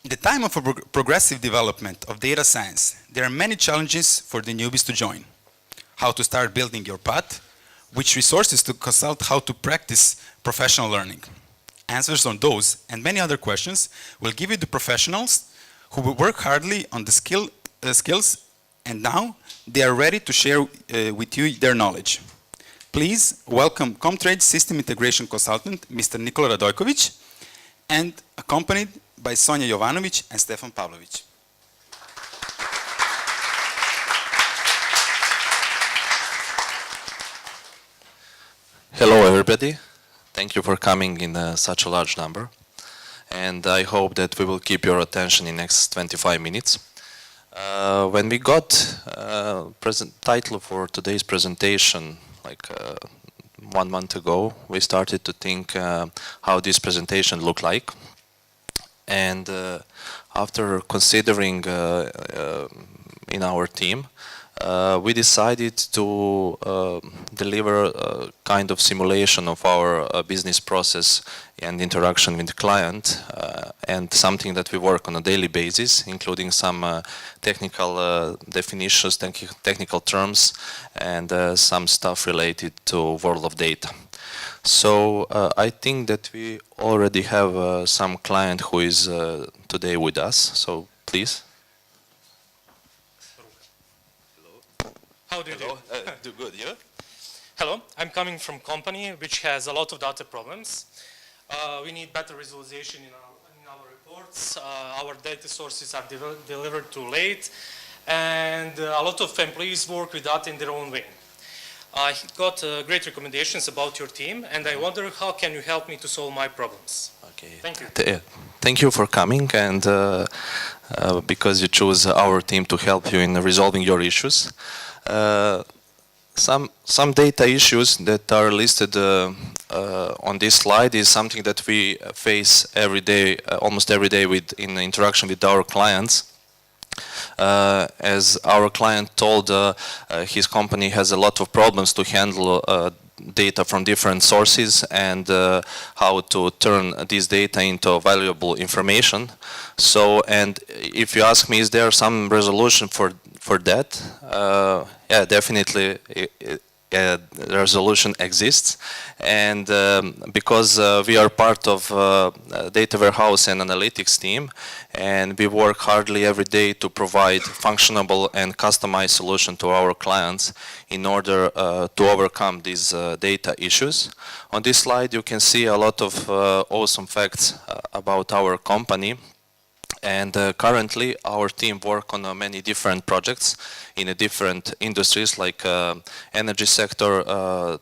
In the time of a progressive development of data science, there are many challenges for the newbies to join. How to start building your path, which resources to consult, how to practice professional learning. Answers on those and many other questions will give you the professionals who will work hardly on the skills, and now they are ready to share with you their knowledge. Please welcome Comtrade System Integration Consultant, Mr. Nikola Radojkovic, and accompanied by Sonja Jovanovic and Stefan Pavlovic. Hello everybody, thank you for coming in such a large number, and I hope that we will keep your attention in next 25 minutes. When we got title for today's presentation, like 1 month ago, we started to think how this presentation looked like, and after considering in our team, we decided to deliver a kind of simulation of our business process and interaction with the client, and something that we work on a daily basis, including some technical definitions, technical terms, and some stuff related to world of data. So I think that we already have some client who is today with us, so please. How do you do? Do good, you? Hello, I'm coming from company which has a lot of data problems. We need better visualization in our reports. Our data sources are delivered too late, and a lot of employees work with that in their own way. I got great recommendations about your team, and I wonder how can you help me to solve my problems. Okay. Thank you. Thank you for coming, and because you chose our team to help you in resolving your issues. Some data issues that are listed on this slide is something that we face every day, almost every day, in interaction with our clients. As our client told, his company has a lot of problems to handle data from different sources and how to turn this data into valuable information. So, and if you ask me, is there some resolution for that? Yeah, definitely. The resolution exists, and because we are part of data warehouse and analytics team, and we work hardly every day to provide functional and customized solution to our clients in order to overcome these data issues. On this slide you can see a lot of awesome facts about our company. And currently our team work on many different projects in different industries like energy sector,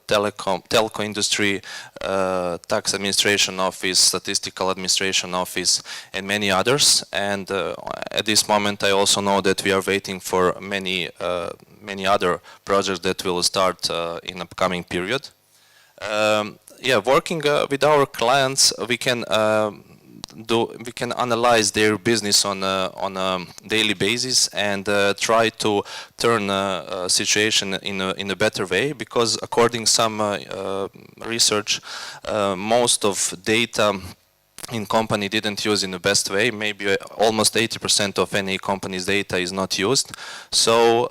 telco industry, tax administration office, statistical administration office, and many others. And at this moment I also know that we are waiting for many other projects that will start in upcoming period. Yeah, working with our clients, we can analyze their business on a daily basis and try to turn a situation in a better way, because according some research, most of data in company didn't use in the best way. Maybe almost 80% of any company's data is not used. So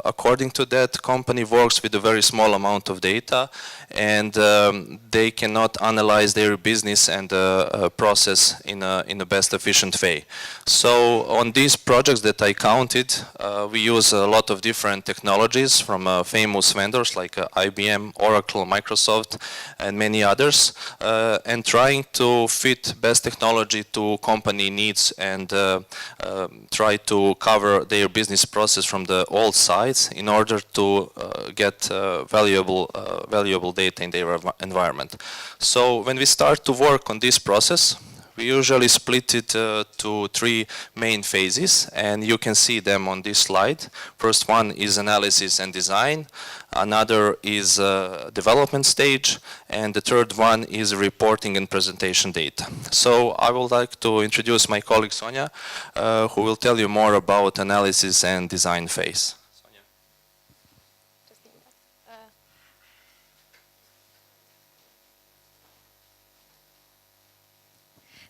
according to that, company works with a very small amount of data, and they cannot analyze their business and process in a best efficient way. So on these projects that I counted, we use a lot of different technologies from famous vendors like IBM, Oracle, Microsoft, and many others, and trying to fit best technology to company needs and try to cover their business process from the all sides in order to get valuable data in their environment. So when we start to work on this process, we usually split it to 3 main phases, and you can see them on this slide. First one is analysis and design, another is development stage, and the third one is reporting and presentation data. So I would like to introduce my colleague Sonja, who will tell you more about analysis and design phase.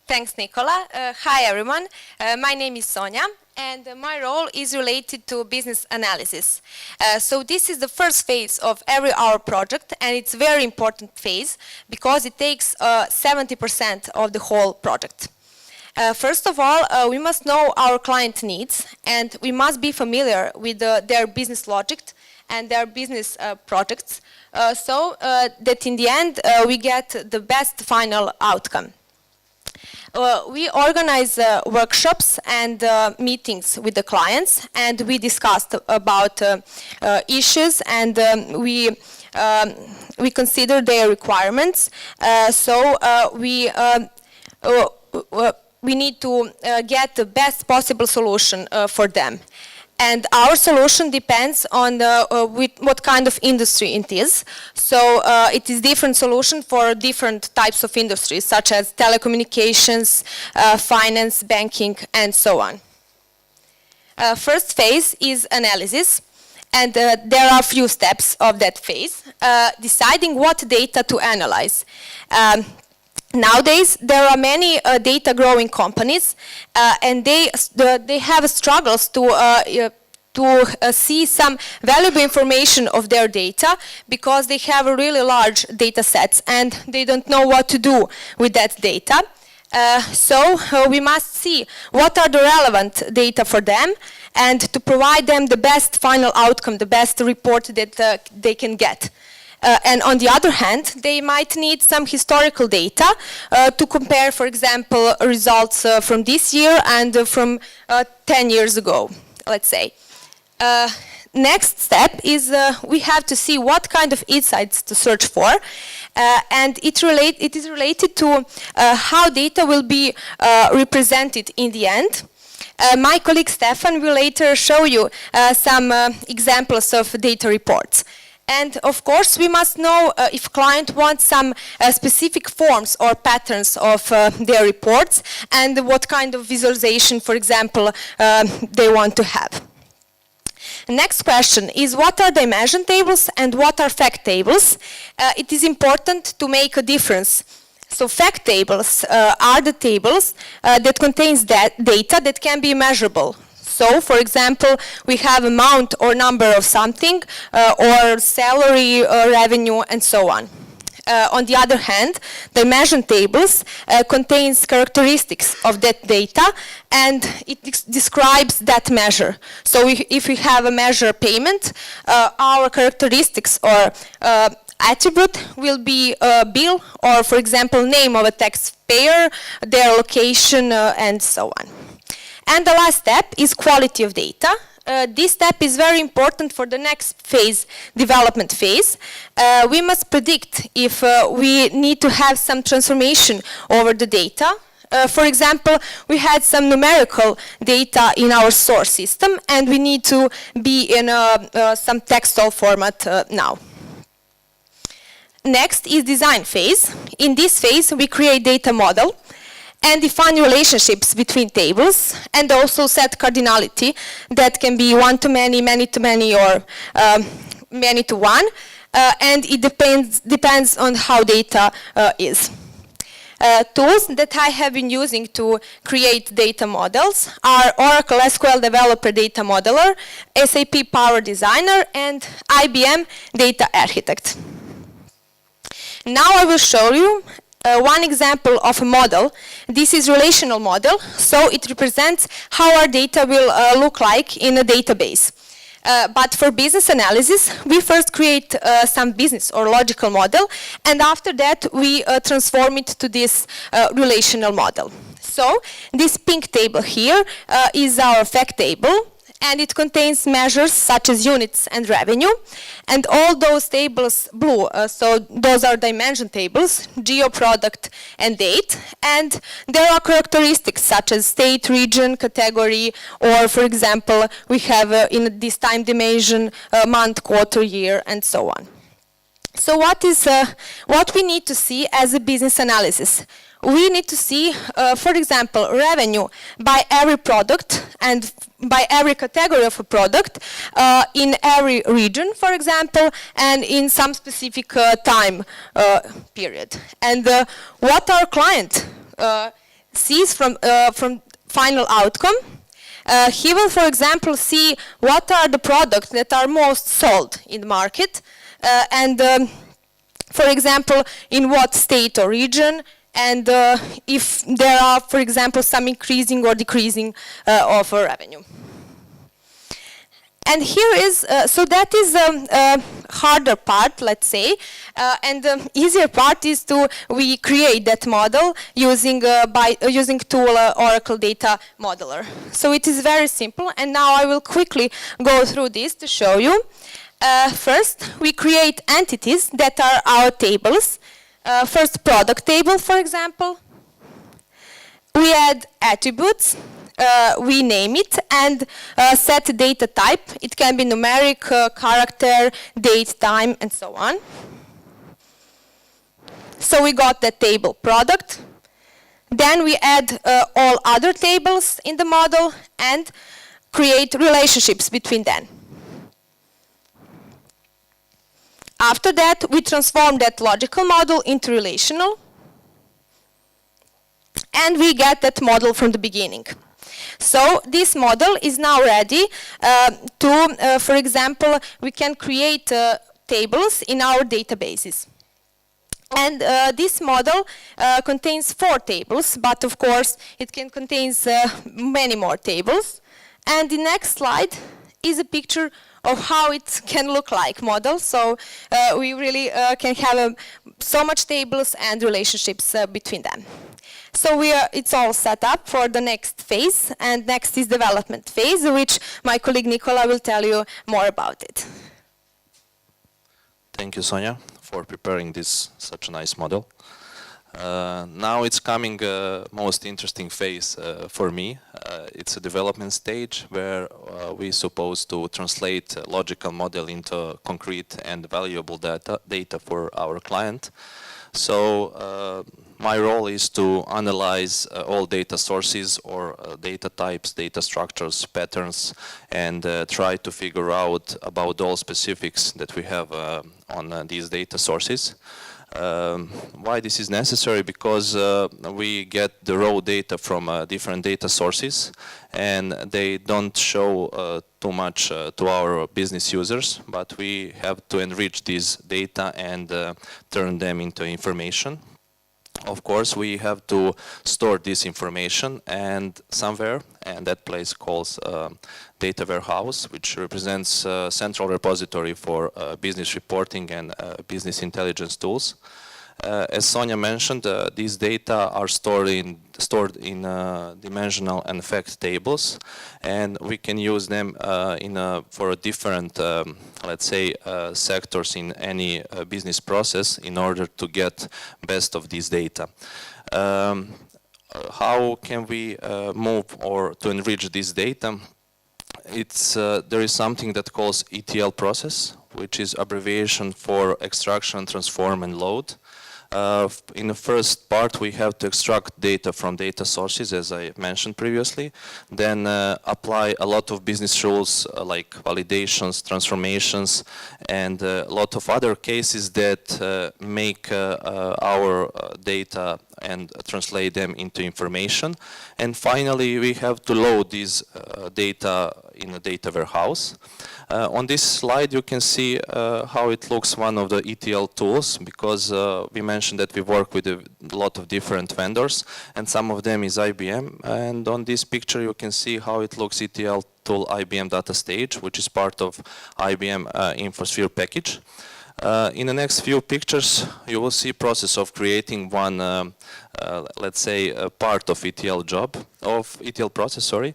Thanks, Nikola. Hi, everyone. My name is Sonja, and my role is related to business analysis. So this is the first phase of every hour project, and it's a very important phase because it takes 70% of the whole project. First of all, we must know our client needs, and we must be familiar with their business logic and their business projects, so that in the end we get the best final outcome. We organize workshops and meetings with the clients, and we discussed about issues, and we consider their requirements. We need to get the best possible solution for them. And our solution depends on what kind of industry it is. So it is different solution for different types of industries, such as telecommunications, finance, banking, and so on. First phase is analysis. And there are a few steps of that phase. Deciding what data to analyze. Nowadays, there are many data-growing companies, and they have struggles to see some valuable information of their data because they have really large data sets and they don't know what to do with that data. So we must see what are the relevant data for them and to provide them the best final outcome, the best report that they can get. And on the other hand, they might need some historical data to compare, for example, results from this year and from 10 years ago, let's say. Next step is we have to see what kind of insights to search for, and it is related to how data will be represented in the end. My colleague Stefan will later show you some examples of data reports. And of course, we must know if client wants some specific forms or patterns of their reports and what kind of visualization, for example, they want to have. Next question is what are dimension tables and what are fact tables? It is important to make a difference. So fact tables are the tables that contains data that can be measurable. So, for example, we have amount or number of something, or salary, revenue, and so on. On the other hand, dimension tables contains characteristics of that data, and it describes that measure. So, if we have a measure payment, our characteristics or attribute will be bill, or, for example, name of a taxpayer, their location, and so on. And the last step is quality of data. This step is very important for the next phase, development phase. We must predict if we need to have some transformation over the data. For example, we had some numerical data in our source system, and we need to be in some textual format now. Next is design phase. In this phase, we create data model and define relationships between tables, and also set cardinality that can be one-to-many, many-to-many, or many-to-one, and it depends on how data is. Tools that I have been using to create data models are Oracle SQL Developer Data Modeler, SAP Power Designer, and IBM Data Architect. Now I will show you one example of a model. This is relational model, so it represents how our data will look like in a database. But for business analysis, we first create some business or logical model, and after that we transform it to this relational model. So this pink table here is our fact table, and it contains measures such as units and revenue, and all those tables blue, so those are dimension tables, geo, product, and date, and there are characteristics such as state, region, category, or for example we have in this time dimension month, quarter, year, and so on. So what we need to see as a business analysis? We need to see, for example, revenue by every product and by every category of a product in every region, for example, and in some specific time period. And what our client sees from final outcome. He will, for example, see what are the products that are most sold in the market, and for example, in what state or region, and if there are, for example, some increasing or decreasing of revenue. And here is, so that is a harder part, let's say, and the easier part is we create that model using tool Oracle Data Modeler. So it is very simple, and now I will quickly go through this to show you. First, we create entities that are our tables. First, product table, for example. We add attributes. We name it and set data type. It can be numeric, character, date, time, and so on. So we got that table product. Then we add all other tables in the model and create relationships between them. After that, we transform that logical model into relational, and we get that model from the beginning. So this model is now ready for example, we can create tables in our databases. And this model contains 4 tables, but of course it can contain many more tables. And the next slide is a picture of how it can look like model. So we really can have so much tables and relationships between them. So it's all set up for the next phase, and next is development phase, which my colleague Nikola will tell you more about it. Thank you, Sonja, for preparing such a nice model. Now it's coming most interesting phase for me. It's a development stage where we're supposed to translate a logical model into concrete and valuable data for our client. So my role is to analyze all data sources or data types, data structures, patterns, and try to figure out about all specifics that we have on these data sources. Why this is necessary? Because we get the raw data from different data sources, and they don't show too much to our business users, but we have to enrich this data and turn them into information. Of course, we have to store this information and somewhere, and that place calls data warehouse, which represents a central repository for business reporting and business intelligence tools. As Sonja mentioned, these data are stored in dimensional and fact tables, and we can use them for different, let's say, sectors in any business process in order to get best of these data. How can we move or to enrich this data? There is something that calls ETL process, which is abbreviation for extraction, transform, and load. In the first part, we have to extract data from data sources, as I mentioned previously, then apply a lot of business rules like validations, transformations, and a lot of other cases that make our data and translate them into information. And finally, we have to load this data in a data warehouse. On this slide, you can see how it looks, one of the ETL tools, because we mentioned that we work with a lot of different vendors, and some of them is IBM. And on this picture, you can see how it looks, ETL tool IBM Data Stage, which is part of IBM InfoSphere package. In the next few pictures, you will see process of creating one, let's say, a part of ETL process, sorry.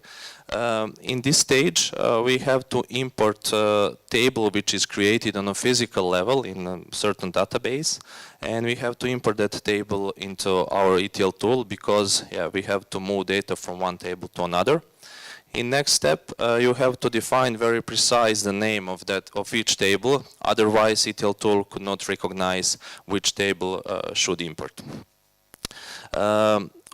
In this stage, we have to import a table which is created on a physical level in a certain database, and we have to import that table into our ETL tool because we have to move data from one table to another. In next step, you have to define very precise the name of each table, otherwise ETL tool could not recognize which table should import.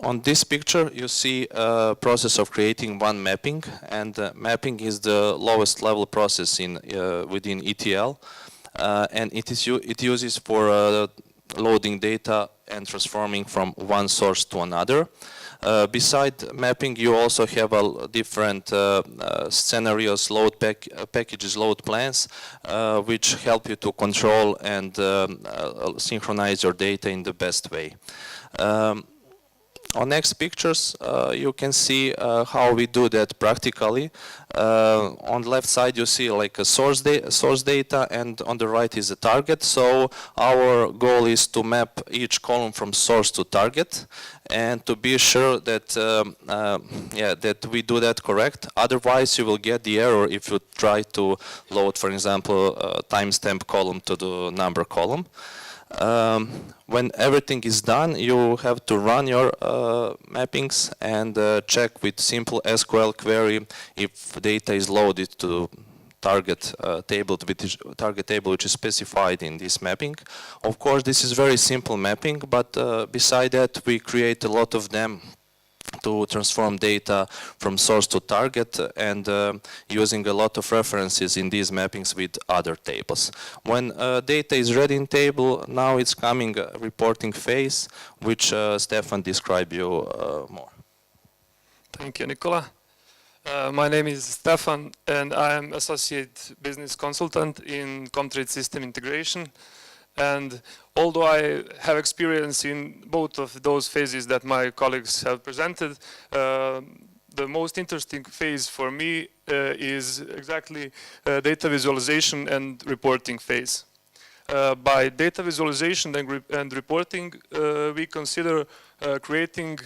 On this picture, you see a process of creating one mapping, and mapping is the lowest level process within ETL, and it uses for loading data and transforming from one source to another. Beside mapping, you also have different scenarios, packages, load plans, which help you to control and synchronize your data in the best way. On next pictures, you can see how we do that practically. On the left side, you see like a source data, and on the right is a target. So our goal is to map each column from source to target, and to be sure that that we do that correct. Otherwise, you will get the error if you try to load, for example, a timestamp column to the number column. When everything is done, you have to run your mappings and check with simple SQL query if data is loaded to target table, which is specified in this mapping. Of course, this is very simple mapping, but beside that, we create a lot of them to transform data from source to target, and using a lot of references in these mappings with other tables. When data is ready in table, now it's coming reporting phase, which Stefan described you more. Thank you, Nikola. My name is Stefan, and I am Associate Business Consultant in Comtrade System Integration. And although I have experience in both of those phases that my colleagues have presented, the most interesting phase for me is exactly data visualization and reporting phase. By data visualization and reporting, we consider creating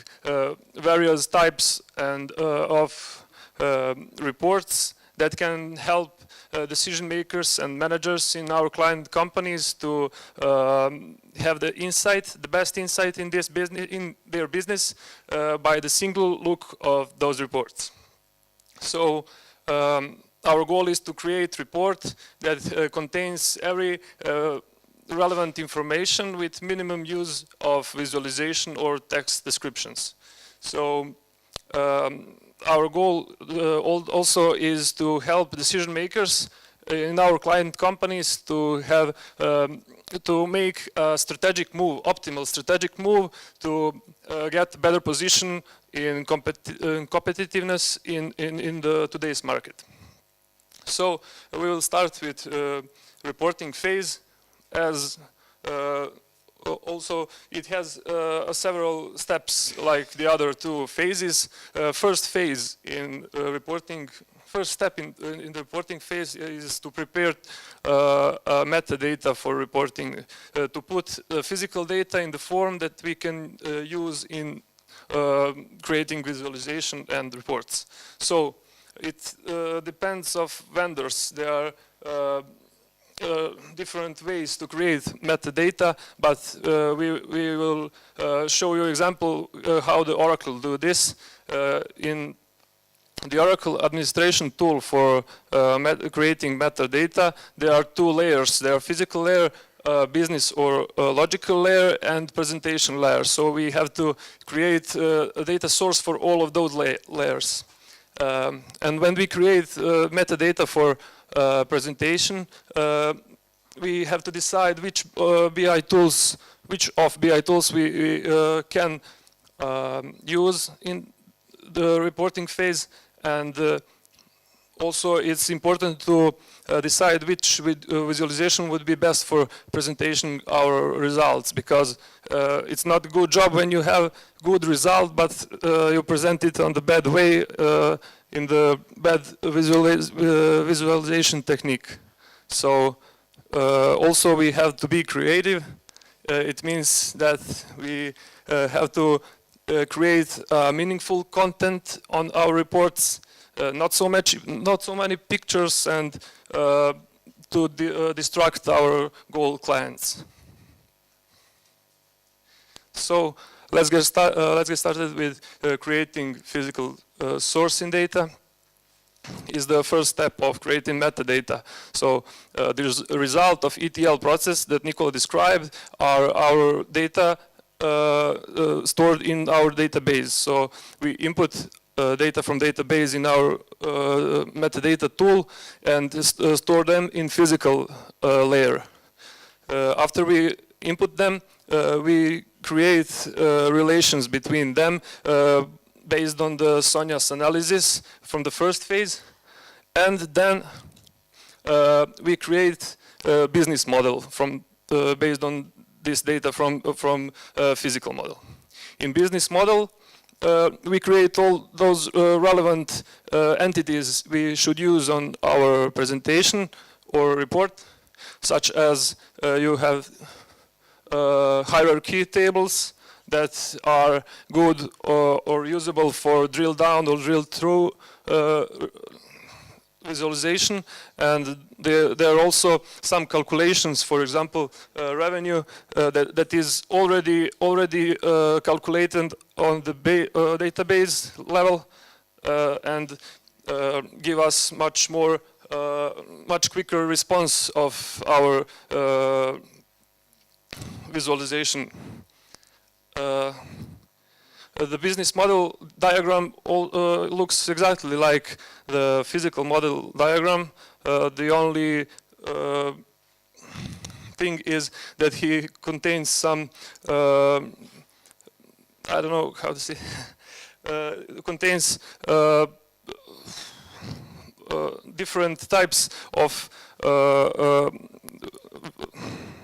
various types of reports that can help decision makers and managers in our client companies to have the best insight in their business by the single look of those reports. So our goal is to create a report that contains every relevant information with minimum use of visualization or text descriptions. So our goal also is to help decision makers in our client companies to have to make a strategic move, optimal strategic move, to get better position in competitiveness in the today's market. So we will start with reporting phase, as also it has several steps like the other two phases. First phase in reporting, first step in the reporting phase is to prepare metadata for reporting, to put physical data in the form that we can use in creating visualization and reports. So it depends of vendors. There are different ways to create metadata, but we will show you example how the Oracle do this. In the Oracle administration tool for creating metadata, there are two layers. There are physical layer, business or logical layer, and presentation layer. So we have to create a data source for all of those layers. And when we create metadata for presentation, we have to decide which of BI tools we can use in the reporting phase, and also it's important to decide which visualization would be best for presentation our results, because it's not a good job when you have good result but you present it on the bad way, in the bad visualization technique. So also we have to be creative. It means that we have to create meaningful content on our reports, not so many pictures, and to distract our goal clients. So let's get started with creating physical sourcing data. Is the first step of creating metadata. So there's a result of ETL process that Nikola described are our data stored in our database. So we input data from database in our metadata tool and store them in physical layer. After we input them, we create relations between them based on the Sonja's analysis from the first phase, and then we create a business model based on this data from physical model. In business model, we create all those relevant entities we should use on our presentation or report, such as you have hierarchy tables that are good or usable for drill down or drill through visualization, and there are also some calculations, for example, revenue that is already calculated on the database level and give us much quicker response of our visualization. The business model diagram looks exactly like the physical model diagram. The only thing is that he contains some, I don't know how to say, contains different types of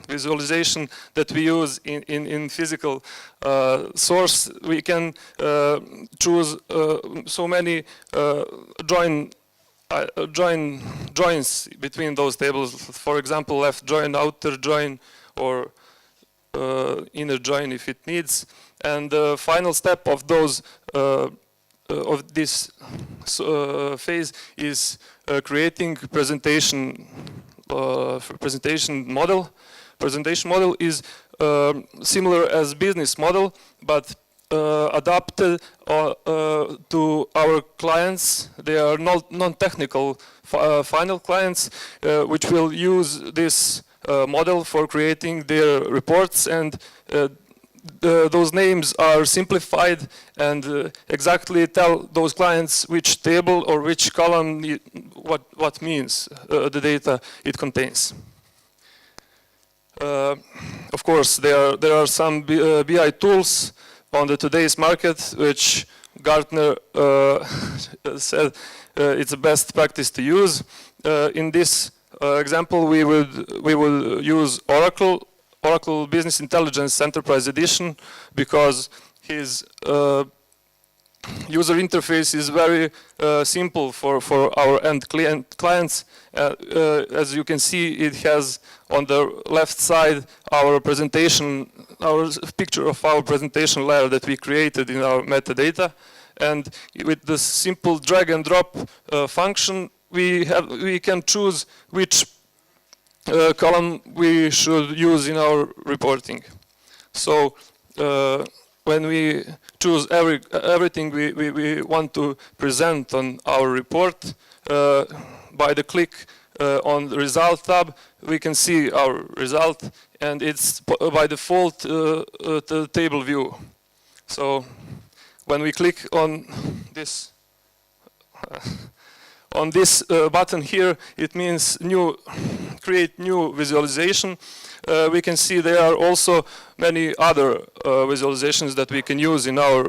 visualization that we use in physical source. We can choose so many joins between those tables. For example, left join, outer join, or inner join if it needs. And the final step of those of this phase is creating presentation model. Presentation model is similar as business model, but adapted to our clients. They are non-technical final clients, which will use this model for creating their reports, and those names are simplified and exactly tell those clients which table or which column what means the data it contains. Of course, there are some BI tools on the today's market, which Gartner said it's the best practice to use. In this example, we will use Oracle Business Intelligence Enterprise Edition, because his user interface is very simple for our end clients. As you can see, it has on the left side our presentation, our picture of our presentation layer that we created in our metadata, and with the simple drag and drop function, we can choose which column we should use in our reporting. So when we choose everything we want to present on our report, by the click on the result tab, we can see our result, and it's by default the table view. So when we click on this button here, it means create new visualization. We can see there are also many other visualizations that we can use in our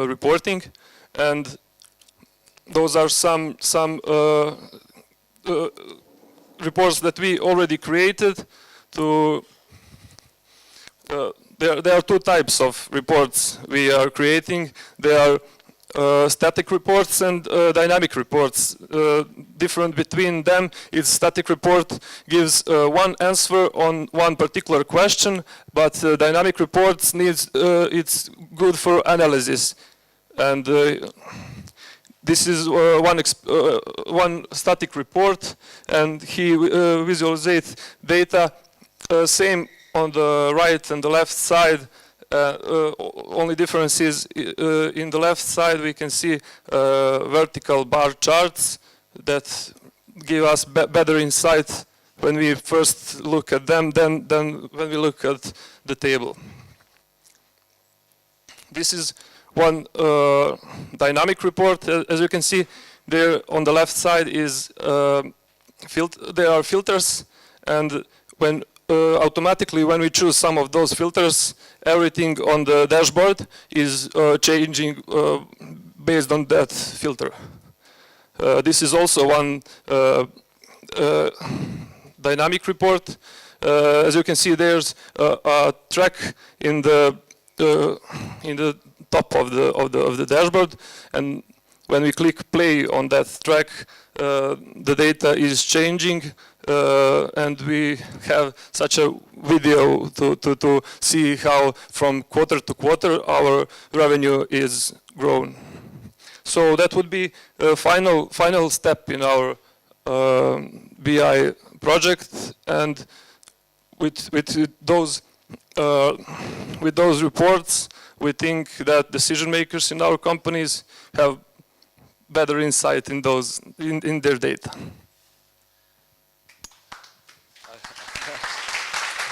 reporting, and those are some reports that we already created. There are two types of reports we are creating. They are static reports and dynamic reports. Different between them is static report gives one answer on one particular question, but dynamic reports it's good for analysis. And this is one static report, and he visualizes data same on the right and the left side. Only difference is in the left side we can see vertical bar charts that give us better insight when we first look at them than when we look at the table. This is one dynamic report. As you can see, there on the left side is there are filters, and when automatically, when we choose some of those filters, everything on the dashboard is changing based on that filter. This is also one dynamic report. As you can see, there's a track in the top of the dashboard, and when we click play on that track, the data is changing, and we have such a video to see how from quarter to quarter our revenue is grown. So that would be a final step in our BI project, and with those reports, we think that decision makers in our companies have better insight in their data.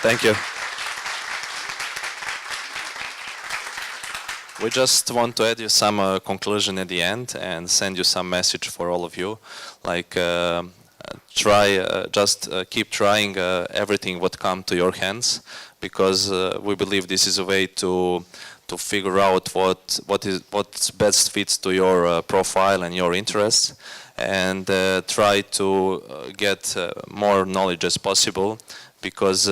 Thank you. We just want to add you some conclusion at the end and send you some message for all of you. Like keep trying everything what come to your hands, because we believe this is a way to figure out what best fits to your profile and your interests, and try to get more knowledge as possible, because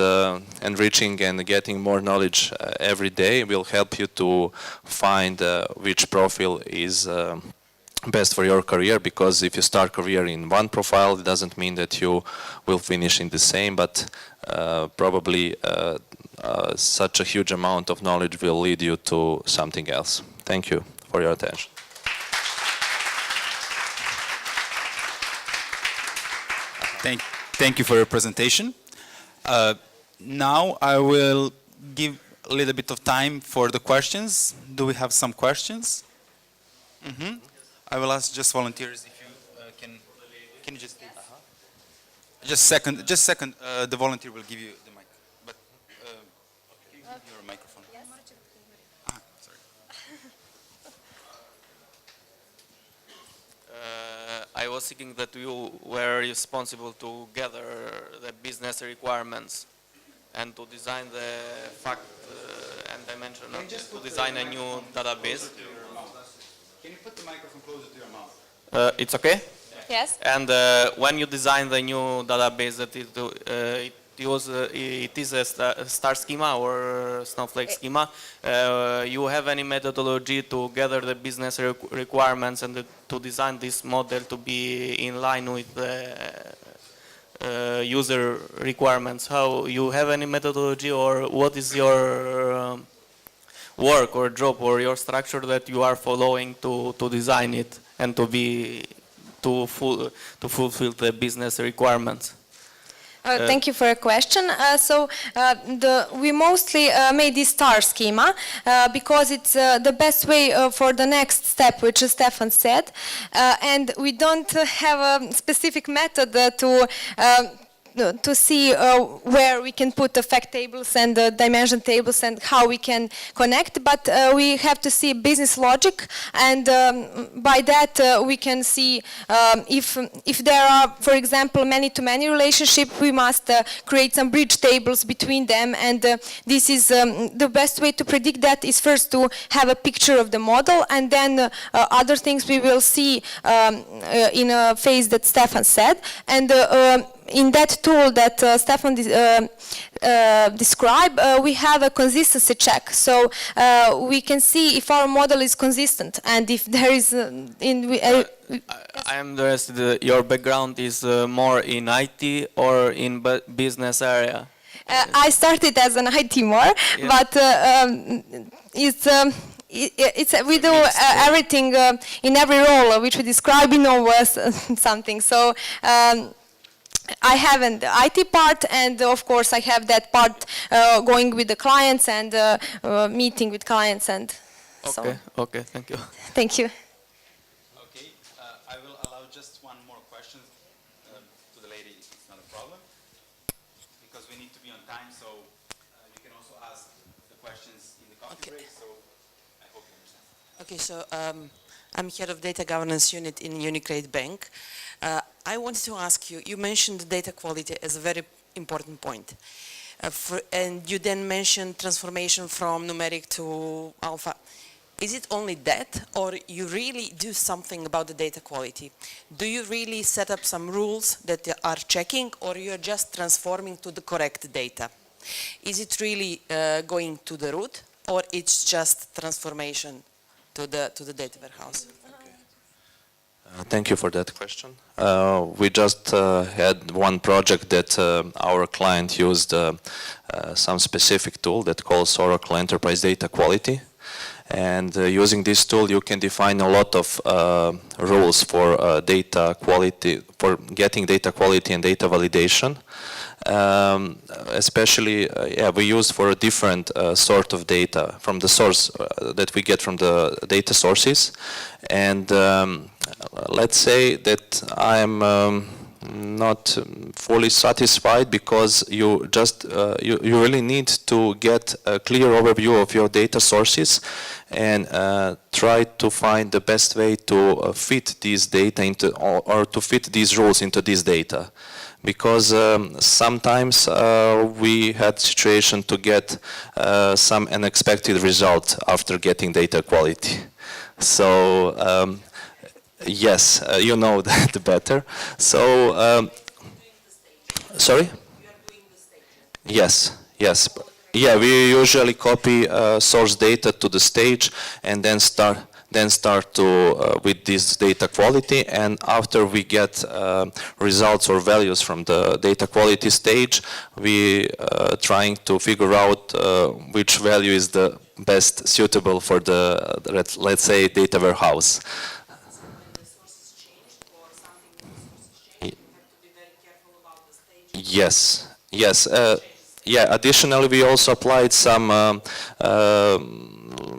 enriching and getting more knowledge every day will help you to find which profile is best for your career. Because if you start career in one profile, it doesn't mean that you will finish in the same, but probably such a huge amount of knowledge will lead you to something else. Thank you for your attention. Thank you for your presentation. Now I will give a little bit of time for the questions. Do we have some questions? I will ask just volunteers if you can you just just second, the volunteer will give you the mic. But can you give your microphone? Yes. Sorry. I was thinking that you were responsible to gather the business requirements and to design the fact and dimension to design a new database. Can you put the microphone closer to your mouth? It's okay? Yes. And when you design the new database, that it is a star schema or snowflake schema, you have any methodology to gather the business requirements and to design this model to be in line with the user requirements? How you have any methodology, or what is your work or job or your structure that you are following to design it and to fulfill the business requirements? Thank you for your question. We mostly made this star schema because it's the best way for the next step, which Stefan said, and we don't have a specific method to see where we can put the fact tables and the dimension tables and how we can connect, but we have to see business logic, and by that we can see if there are, for example, many-to-many relationship, we must create some bridge tables between them, and this is the best way to predict that is first to have a picture of the model, and then other things we will see in a phase that Stefan said, and in that tool that Stefan described, we have a consistency check. So we can see if our model is consistent, and if there is... I am interested, your background is more in IT or in business area? I started as an IT more, yeah. But we do everything in every role which we describe in something. So I have an IT part, and of course I have that part going with the clients and meeting with clients, and so. Okay, thank you. Thank you. Okay, I will allow just one more question to the lady. It's not a problem, because we need to be on time, so you can also ask the questions in the coffee break, so I hope you understand. Okay, so I'm head of data governance unit in Unicredit Bank. I wanted to ask you, you mentioned data quality as a very important point. And you then mentioned transformation from numeric to alpha. Is it only that, or you really do something about the data quality? Do you really set up some rules that are checking, or you're just transforming to the correct data? Is it really going to the root, or it's just transformation to the data warehouse? Thank you for that question. We just had one project that our client used some specific tool that calls Oracle Enterprise Data Quality. And using this tool, you can define a lot of rules for data quality, for getting data quality and data validation. Especially, we use for a different sort of data from the source that we get from the data sources. And let's say that I'm not fully satisfied because you just you really need to get a clear overview of your data sources and try to find the best way to fit these data into or to fit these rules into this data, because sometimes we had situation to get some unexpected result after getting data quality. So yes, you know that better. So, sorry? Yes, yes. Yeah, we usually copy source data to the stage and then start to with this data quality. And after we get results or values from the data quality stage, we trying to figure out which value is the best suitable for the, let's say, data warehouse. Yes, yes. Yeah, additionally, we also applied some,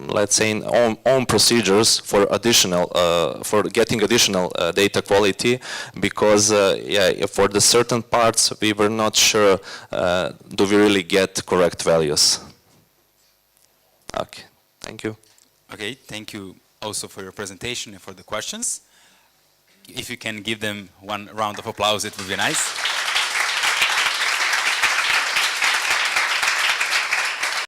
let's say, own procedures for additional, for getting additional data quality, because, yeah, for the certain parts, we were not sure, do we really get correct values? Okay, thank you. Okay, thank you also for your presentation and for the questions. If you can give them one round of applause, it would be nice.